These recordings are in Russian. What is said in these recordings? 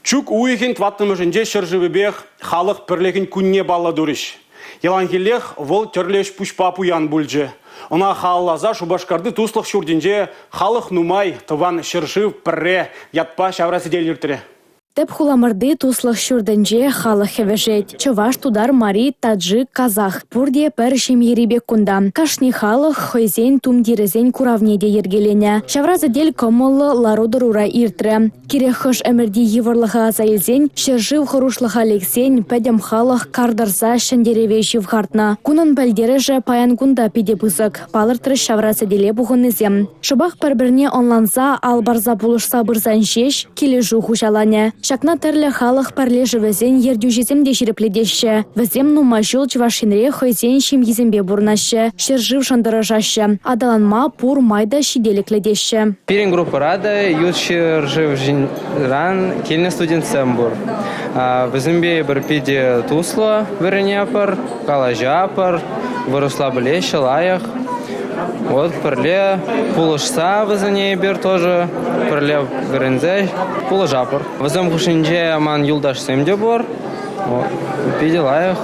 Чук уйхин тваттымышынже шыржывыбех халық пірлеген күнне бала дұрыш. Елангелех вол терлеш пушпа пуян бульже. Она халлаза шубашкарды туслых шурдинже халық нумай тыван шыржыв пірре ятпа шаврасы деліртірі. Теп хуламырды туслых шурденже халық хевежет. Чуваш тудар мари, таджик, казах. Пурде пер шемьерибек кундан. Кашни халық хойзен тумдирезен куравнеде ергелене. Шавразы дель комылы ларудырура иртре. Кирехыш әмірді еварлыға заилзен, шержив хорушлыға лексен, пәдем халық кардарза шендереве живхартна. Кунын бәлдережі паян кунда пиде бызык. Палыртыры шавразы деле бұғынызем. Шыбақ бір-бірне онланса, албарза бұлышса бұрзан шеш, кележу хушалане. Шакна тәрлі халық парлежі візен ердюжезем де жирепледеші. Візем нума жол чывашинре хойзен шим езембе бұрнашы, шержив шандырыжашы. Адаланма пур майда шиделекледеші. Пирин группа рада, ют шержив ран, кельне студент сэмбур. Візембе бір пиде тусло веренепар, калажапар, выросла блеща, лаях. Вот перле пулышса вызане бер тоже, перле верензе пулажапар. Вызем хушинже ман юлдаш семде бор, пиделаях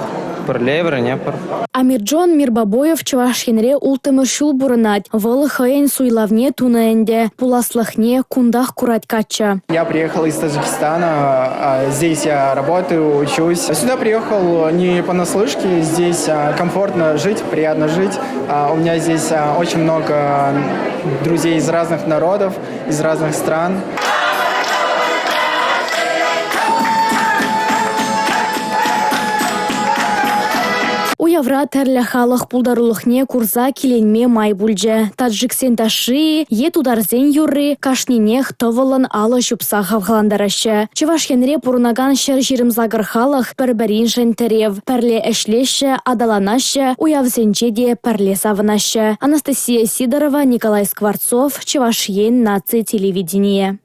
перле веренепар. Амирджон Мирбабоев чывашхенре ултымы шул бурынать. Вылы хайын суйлавне тунаэнде, пуласлахне кундах курать кача. Я приехал из Таджикистана, здесь я работаю, учусь. Сюда приехал не понаслышке, здесь комфортно жить, приятно жить. У меня здесь очень много друзей из разных народов, из разных стран. Уявра тәрлі халық пулдарулықне курза келенме май бульже. Таджиксен таши, е тударзен юры, кашнинех товылын алы жупса хавғаландарашы. Чывашхенре пурнаган шер жирім загыр халық бір-бірін жэнтерев. Пәрле әшлеші, адаланашы, уявзенче де пәрле савынашы. Анастасия Сидорова, Николай Скворцов, Чывашьен наци телевидение.